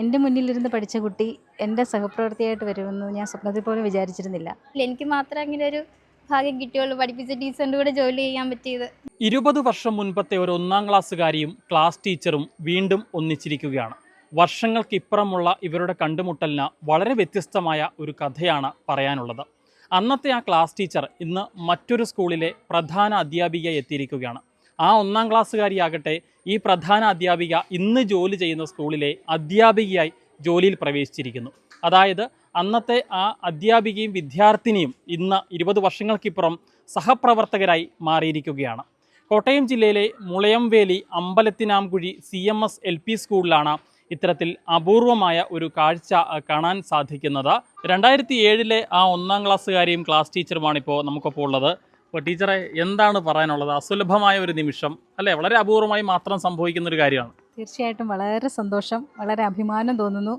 എൻ്റെ മുന്നിലിരുന്ന് പഠിച്ച കുട്ടി എൻ്റെ സഹപ്രവർത്തിയായിട്ട് വരുമെന്ന് ഞാൻ സ്വപ്നത്തിൽ പോലും വിചാരിച്ചിരുന്നില്ല. എനിക്ക് മാത്രമേ അങ്ങനെ ഒരു ഭാഗ്യം കിട്ടിയുള്ളൂ, പഠിപ്പിച്ച ടീച്ചറിൻ്റെ കൂടെ ജോലി ചെയ്യാൻ പറ്റിയത്. 20 വർഷം മുൻപത്തെ ഒരു 1-ാം ക്ലാസ്സുകാരിയും ക്ലാസ് ടീച്ചറും വീണ്ടും ഒന്നിച്ചിരിക്കുകയാണ്. വർഷങ്ങൾക്കിപ്പുറമുള്ള ഇവരുടെ കണ്ടുമുട്ടലിന് വളരെ വ്യത്യസ്തമായ ഒരു കഥയാണ് പറയാനുള്ളത്. അന്നത്തെ ആ ക്ലാസ് ടീച്ചർ ഇന്ന് മറ്റൊരു സ്കൂളിലെ പ്രധാന അധ്യാപികയായി എത്തിയിരിക്കുകയാണ്. ആ 1-ാം ക്ലാസ്സുകാരിയാകട്ടെ ഈ പ്രധാന അധ്യാപിക ഇന്ന് ജോലി ചെയ്യുന്ന സ്കൂളിലെ അധ്യാപികയായി ജോലിയിൽ പ്രവേശിച്ചിരിക്കുന്നു. അതായത് അന്നത്തെ ആ അധ്യാപികയും വിദ്യാർത്ഥിനിയും ഇന്ന് 20 വർഷങ്ങൾക്കിപ്പുറം സഹപ്രവർത്തകരായി മാറിയിരിക്കുകയാണ്. കോട്ടയം ജില്ലയിലെ മുളയംവേലി അമ്പലത്തിനാംകുഴി CMS LP സ്കൂളിലാണ് ഇത്തരത്തിൽ അപൂർവമായ ഒരു കാഴ്ച കാണാൻ സാധിക്കുന്നത്. 2007 ആ 1-ാം ക്ലാസ്സുകാരിയും ക്ലാസ് ടീച്ചറുമാണ് ഇപ്പോൾ നമുക്കൊപ്പം ഉള്ളത്. അപ്പോൾ ടീച്ചറെ, എന്താണ് പറയാനുള്ളത്? അസുലഭമായ ഒരു നിമിഷം അല്ലേ, വളരെ അപൂർവമായി മാത്രം സംഭവിക്കുന്ന ഒരു കാര്യമാണ്. തീർച്ചയായിട്ടും വളരെ സന്തോഷം, വളരെ അഭിമാനം തോന്നുന്നു.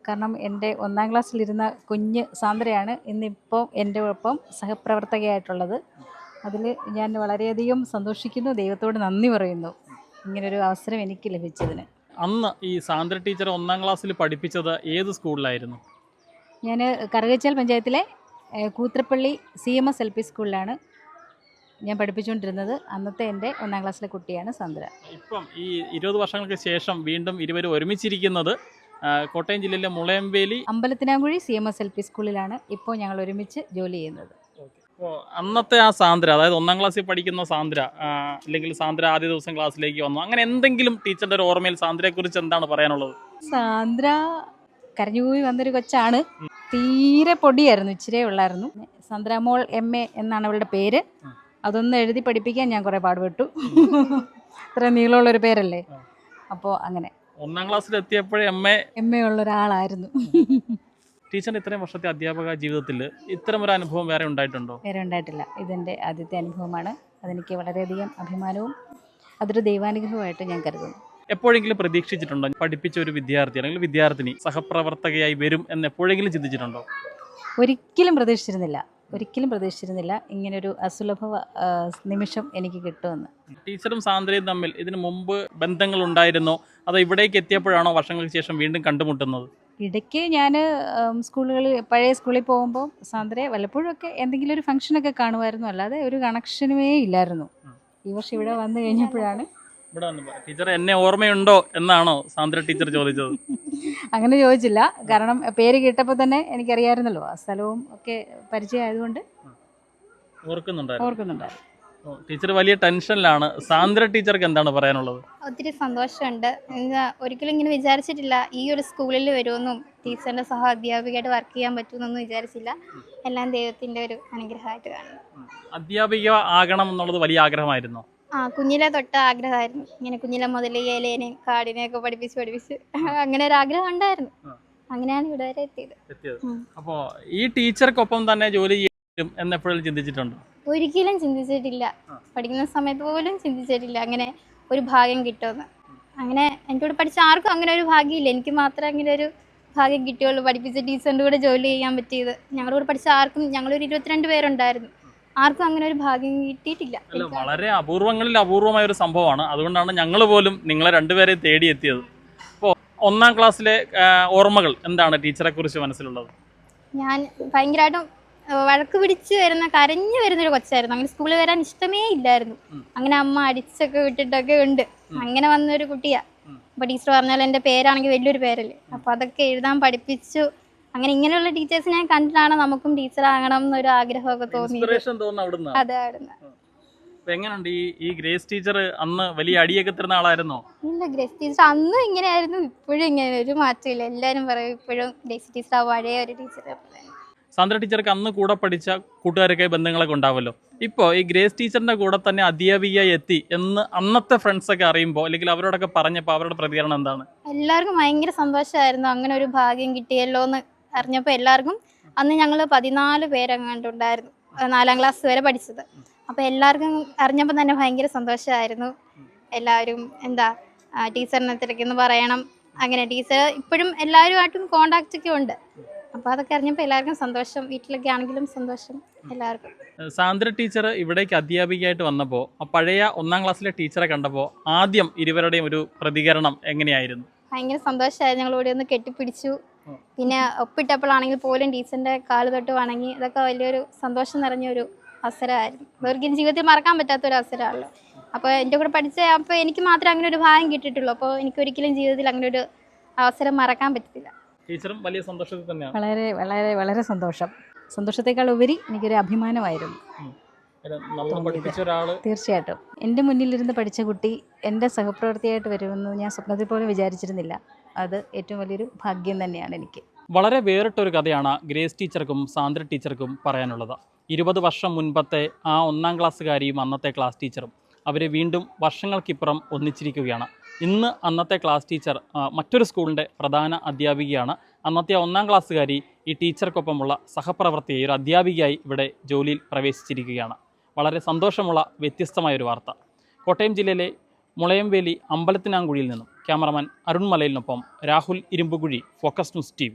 കാരണം എൻ്റെ 1-ാം ക്ലാസ്സിലിരുന്ന കുഞ്ഞ് സാന്ദ്രയാണ് ഇന്നിപ്പോൾ എൻ്റെ ഒപ്പം സഹപ്രവർത്തകയായിട്ടുള്ളത്. അതിൽ ഞാൻ വളരെയധികം സന്തോഷിക്കുന്നു, ദൈവത്തോട് നന്ദി പറയുന്നു ഇങ്ങനൊരു അവസരം എനിക്ക് ലഭിച്ചതിന്. അന്ന് ഈ സാന്ദ്ര ടീച്ചർ 1-ാം ക്ലാസ്സിൽ പഠിപ്പിച്ചത് ഏത് സ്കൂളിലായിരുന്നു? ഞാൻ കറുകച്ചാൽ പഞ്ചായത്തിലെ കൂത്രപ്പള്ളി CMS LP സ്കൂളിലാണ് ഞാൻ പഠിപ്പിച്ചുകൊണ്ടിരുന്നത്. അന്നത്തെ എൻ്റെ 1-ാം ക്ലാസ്സിലെ കുട്ടിയാണ് സാന്ദ്ര. ഇപ്പം ഈ 20 വർഷങ്ങൾക്ക് ശേഷം വീണ്ടും ഇരുവരും ഒരുമിച്ചിരിക്കുന്നത് കോട്ടയം ജില്ലയിലെ മുളയംവേലി അമ്പലത്തിനാംകുഴി CMS LP സ്കൂളിലാണ് ഇപ്പോൾ ഞങ്ങൾ ഒരുമിച്ച് ജോലി ചെയ്യുന്നത്. അപ്പോൾ അന്നത്തെ ആ സാന്ദ്ര, അതായത് 1-ാം ക്ലാസ്സിൽ പഠിക്കുന്ന സാന്ദ്ര, അല്ലെങ്കിൽ സാന്ദ്ര ആദ്യ ദിവസം ക്ലാസ്സിലേക്ക് വന്നു, അങ്ങനെ എന്തെങ്കിലും ടീച്ചറിൻ്റെ ഒരു ഓർമ്മയിൽ സാന്ദ്രയെക്കുറിച്ച് എന്താണ് പറയാനുള്ളത്? സാന്ദ്ര കരഞ്ഞുപോയി വന്നൊരു കൊച്ചാണ്. തീരെ പൊടിയായിരുന്നു, ഇച്ചിരേ ഉള്ളായിരുന്നു. സാന്ദ്രാമോൾ MA എന്നാണ് അവളുടെ പേര്. അതൊന്ന് എഴുതി പഠിപ്പിക്കാൻ ഞാൻ കുറേ പാടുപെട്ടു. ഇത്ര നീളമുള്ളൊരു പേരല്ലേ. അപ്പോൾ അങ്ങനെ 1-ാം ക്ലാസ്സിൽ എത്തിയപ്പോഴേ MA ഉള്ള ഒരാളായിരുന്നു. ടീച്ചറിൻ്റെ ഇത്രയും വർഷത്തെ അധ്യാപക ജീവിതത്തിൽ ഇത്തരം ഒരു അനുഭവം വേറെ ഉണ്ടായിട്ടുണ്ടോ? വേറെ ഉണ്ടായിട്ടില്ല. ഇതെൻ്റെ ആദ്യത്തെ അനുഭവമാണ്. അതെനിക്ക് വളരെയധികം അഭിമാനവും അതൊരു ദൈവാനുഗ്രഹമായിട്ട് ഞാൻ കരുതുന്നു. എപ്പോഴെങ്കിലും പ്രതീക്ഷിച്ചിട്ടുണ്ടോ പഠിപ്പിച്ച ഒരു വിദ്യാർത്ഥി അല്ലെങ്കിൽ വിദ്യാർത്ഥിനി സഹപ്രവർത്തകയായി വരും എന്ന് എപ്പോഴെങ്കിലും ചിന്തിച്ചിട്ടുണ്ടോ? ഒരിക്കലും പ്രതീക്ഷിച്ചിരുന്നില്ല ഇങ്ങനൊരു അസുലഭ നിമിഷം എനിക്ക് കിട്ടുമെന്ന്. ടീച്ചറും സാന്ദ്രയും തമ്മിൽ ഇതിനു മുമ്പ് ബന്ധങ്ങൾ ഉണ്ടായിരുന്നോ, അതോ ഇവിടേക്ക് എത്തിയപ്പോഴാണോ വർഷങ്ങൾക്ക് ശേഷം വീണ്ടും കണ്ടുമുട്ടുന്നത്? ഇടയ്ക്ക് ഞാൻ പഴയ സ്കൂളിൽ പോകുമ്പോൾ സാന്ദ്രയെ വല്ലപ്പോഴുമൊക്കെ എന്തെങ്കിലും ഒരു ഫംഗ്ഷനൊക്കെ കാണുമായിരുന്നു, അല്ലാതെ ഒരു കണക്ഷനുമേ ഇല്ലായിരുന്നു. ഈ വർഷം ഇവിടെ വന്നു കഴിഞ്ഞപ്പോഴാണ്. ടീച്ചർ എന്നെ ഓർമ്മയുണ്ടോ എന്നാണോ സാന്ദ്ര ടീച്ചർ ചോദിച്ചത്? അങ്ങനെ ചോദിച്ചില്ല, കാരണം പേര് കേട്ടപ്പോൾ തന്നെ എനിക്കറിയാമായിരുന്നല്ലോ, ആ സ്ഥലവും ഒക്കെ പരിചയമായതുകൊണ്ട് ഓർക്കുന്നുണ്ടായിരുന്നു. ടീച്ചർ വലിയ ടെൻഷനിലാണ്. സാന്ദ്ര ടീച്ചർക്ക് എന്താണ് പറയാനുള്ളത്? ഒത്തിരി സന്തോഷമുണ്ട്. ഒരിക്കലും ഇങ്ങനെ വിചാരിച്ചിട്ടില്ല ഈ ഒരു സ്കൂളിൽ വരുമെന്നും ടീച്ചറിൻ്റെ സഹ അധ്യാപികയായിട്ട് വർക്ക് ചെയ്യാൻ പറ്റുമെന്നൊന്നും വിചാരിച്ചില്ല. എല്ലാം ദൈവത്തിൻ്റെ ഒരു അനുഗ്രഹമായിട്ട് കാണുന്നു. അധ്യാപിക ആകണം എന്നുള്ളത് വലിയ ആഗ്രഹമായിരുന്നോ? കുഞ്ഞിലെ തൊട്ട് ആഗ്രഹമായിരുന്നു. ഇങ്ങനെ കുഞ്ഞിലെ മുതൽ ഏലേനെയും കാടിനെയൊക്കെ പഠിപ്പിച്ച് അങ്ങനെ ഒരു ആഗ്രഹം ഉണ്ടായിരുന്നു. അങ്ങനെയാണ് ഇവിടെ വരെ എത്തിയത്. അപ്പോൾ ഈ ടീച്ചർക്കൊപ്പം തന്നെ ജോലി ചെയ്യും എന്നെപ്പോഴും ചിന്തിച്ചിട്ടുണ്ടോ? ഒരിക്കലും ചിന്തിച്ചിട്ടില്ല. പഠിക്കുന്ന സമയത്ത് പോലും ചിന്തിച്ചിട്ടില്ല അങ്ങനെ ഒരു ഭാഗ്യം കിട്ടുമെന്ന്. അങ്ങനെ എൻ്റെ കൂടെ പഠിച്ച ആർക്കും അങ്ങനെ ഒരു ഭാഗ്യമില്ല. എനിക്ക് മാത്രമേ അങ്ങനെ ഒരു ഭാഗ്യം കിട്ടിയുള്ളൂ, പഠിപ്പിച്ച ടീച്ചറിൻ്റെ കൂടെ ജോലി ചെയ്യാൻ പറ്റിയത്. ഞങ്ങളുടെ കൂടെ പഠിച്ച ആർക്കും, ഞങ്ങളൊരു 22 പേരുണ്ടായിരുന്നു, ആർക്കും അങ്ങനെ ഒരു ഭാഗ്യം കിട്ടിയിട്ടില്ല. വളരെ അപൂർവങ്ങളിൽ അപൂർവമായ ഒരു സംഭവമാണ്. അതുകൊണ്ടാണ് ഞങ്ങൾ പോലും നിങ്ങളെ രണ്ടുപേരെ തേടിയെത്തിയത്. അപ്പോൾ 1-ാം ക്ലാസ്സിലെ ഓർമ്മകൾ എന്താണ് ടീച്ചറെ കുറിച്ച് മനസ്സിലുള്ളത്? ഞാൻ ഭയങ്കരമായിട്ടും വഴക്ക് പിടിച്ച് കരഞ്ഞു വരുന്നൊരു കൊച്ചായിരുന്നു. അങ്ങനെ സ്കൂളിൽ വരാൻ ഇഷ്ടമേ ഇല്ലായിരുന്നു. അങ്ങനെ അമ്മ അടിച്ചൊക്കെ വിട്ടിട്ടൊക്കെ ഉണ്ട്. അങ്ങനെ വന്നൊരു കുട്ടിയാ. അപ്പോൾ ടീച്ചർ പറഞ്ഞാൽ എൻ്റെ പേരാണെങ്കിൽ വലിയൊരു പേരല്ലേ, അപ്പോൾ അതൊക്കെ എഴുതാൻ പഠിപ്പിച്ചു. അങ്ങനെ ഇങ്ങനെയുള്ള ടീച്ചേഴ്സ് ഞാൻ കണ്ടിട്ടാണ് നമുക്കും ടീച്ചർ ആകണം എന്നൊരു ആഗ്രഹമൊക്കെ തോന്നിയത്. അതെ, എങ്ങനെയുണ്ട് ഈ ഗ്രേസ് ടീച്ചർ? അന്ന് വലിയ അടിയൊക്കെ തരുന്ന ആളായിരുന്നോ? ഇല്ല, ഗ്രേസ് ടീച്ചർ അന്നും ഇങ്ങനെയായിരുന്നു, ഇപ്പോഴും ഇങ്ങനെ, ഒരു മാറ്റമില്ല. എല്ലാവരും പറയും ഇപ്പോഴും ഗ്രേസ് ടീച്ചർ ആ പഴയ ഒരു ടീച്ചറെ. സാന്ദ്ര ടീച്ചർക്ക് അന്ന് കൂടെ പഠിച്ച കൂട്ടുകാരൊക്കെ ബന്ധങ്ങളൊക്കെ ഉണ്ടാവുമല്ലോ. ഇപ്പോൾ ഈ ഗ്രേസ് ടീച്ചറിന്റെ കൂടെ തന്നെ അധ്യാപികയായി എത്തി എന്ന് അന്നത്തെ ഫ്രണ്ട്സൊക്കെ അറിയുമ്പോൾ, അല്ലെങ്കിൽ അവരോടൊക്കെ പറഞ്ഞപ്പോൾ അവരുടെ പ്രതികരണം എന്താണ്? എല്ലാവർക്കും ഭയങ്കര സന്തോഷമായിരുന്നു. അങ്ങനെ ഒരു ഭാഗ്യം കിട്ടിയല്ലോ എന്ന് അറിഞ്ഞപ്പോൾ എല്ലാവർക്കും. അന്ന് ഞങ്ങൾ 14 പേരെങ്ങാണ്ടുണ്ടായിരുന്നു, 4-ാം ക്ലാസ് വരെ പഠിച്ചത്. അപ്പോൾ എല്ലാവർക്കും അറിഞ്ഞപ്പോൾ തന്നെ ഭയങ്കര സന്തോഷമായിരുന്നു. എല്ലാവരും ടീച്ചറിനെ തിരക്കെന്ന് പറയണം. അങ്ങനെ ടീച്ചർ ഇപ്പോഴും എല്ലാവരുമായിട്ടും കോണ്ടാക്റ്റ് ഒക്കെ ഉണ്ട്. അപ്പോൾ അതൊക്കെ അറിഞ്ഞപ്പോൾ എല്ലാവർക്കും സന്തോഷം. വീട്ടിലൊക്കെ ആണെങ്കിലും സന്തോഷം എല്ലാവർക്കും. സാന്ദ്ര ടീച്ചർ ഇവിടേക്ക് അധ്യാപികയായിട്ട് വന്നപ്പോൾ, ആ പഴയ 1-ാം ക്ലാസ്സിലെ ടീച്ചറെ കണ്ടപ്പോൾ ആദ്യം ഇരുവരുടെയും ഒരു പ്രതികരണം എങ്ങനെയായിരുന്നു? ഭയങ്കര സന്തോഷമായിരുന്നു. ഞങ്ങൾ ഇവിടെ ഒന്ന് കെട്ടിപ്പിടിച്ചു. പിന്നെ ഒപ്പിട്ടപ്പോഴാണെങ്കിൽ പോലും ടീച്ചറിൻ്റെ കാല് തൊട്ട് വണങ്ങി. ഇതൊക്കെ വലിയൊരു സന്തോഷം നിറഞ്ഞൊരു അവസരമായിരുന്നു. ഇതൊരിക്കലും ജീവിതത്തിൽ മറക്കാൻ പറ്റാത്തൊരു അവസരമാണല്ലോ. അപ്പോൾ എൻ്റെ കൂടെ പഠിച്ച അപ്പോൾ എനിക്ക് മാത്രമേ അങ്ങനെ ഒരു ഭാഗ്യം കിട്ടിയിട്ടുള്ളൂ. അപ്പോൾ എനിക്കൊരിക്കലും ജീവിതത്തിൽ അങ്ങനെ ഒരു അവസരം മറക്കാൻ പറ്റത്തില്ല. ടീച്ചറും വലിയ സന്തോഷത്തിൽ തന്നെയാണ്. വളരെ വളരെ വളരെ സന്തോഷം. സന്തോഷത്തേക്കാൾ ഉപരി എനിക്കൊരു അഭിമാനമായിരുന്നു. നമ്മൾ പഠിപ്പിച്ച ഒരാള് തീർച്ചയായിട്ടും എൻ്റെ മുന്നിലിരുന്ന് പഠിച്ച കുട്ടി എൻ്റെ സഹപ്രവർത്തിയായിട്ട് വരുമെന്ന് ഞാൻ സ്വപ്നത്തിൽ പോലും വിചാരിച്ചിരുന്നില്ല. അത് ഏറ്റവും വലിയൊരു ഭാഗ്യം തന്നെയാണ് എനിക്ക്. വളരെ വേറിട്ടൊരു കഥയാണ് ഗ്രേസ് ടീച്ചർക്കും സാന്ദ്ര ടീച്ചർക്കും പറയാനുള്ളത്. 20 വർഷം മുൻപത്തെ ആ 1-ാം ക്ലാസ്സുകാരിയും അന്നത്തെ ക്ലാസ് ടീച്ചറും അവരെ വീണ്ടും വർഷങ്ങൾക്കിപ്പുറം ഒന്നിച്ചിരിക്കുകയാണ്. ഇന്ന് അന്നത്തെ ക്ലാസ് ടീച്ചർ മറ്റൊരു സ്കൂളിൻ്റെ പ്രധാന അധ്യാപികയാണ്. അന്നത്തെ 1-ാം ക്ലാസ്സുകാരി ഈ ടീച്ചർക്കൊപ്പമുള്ള സഹപ്രവർത്തകയെ ഒരു അധ്യാപികയായി ഇവിടെ ജോലിയിൽ പ്രവേശിച്ചിരിക്കുകയാണ്. വളരെ സന്തോഷമുള്ള വ്യത്യസ്തമായൊരു വാർത്ത. കോട്ടയം ജില്ലയിലെ മുളയംവേലി അമ്പലത്തിനാങ്കുഴിയിൽ നിന്നും ക്യാമറമാൻ അരുൺ മലയിലിനൊപ്പം Rahul Irumbukuzhi, focus news TV.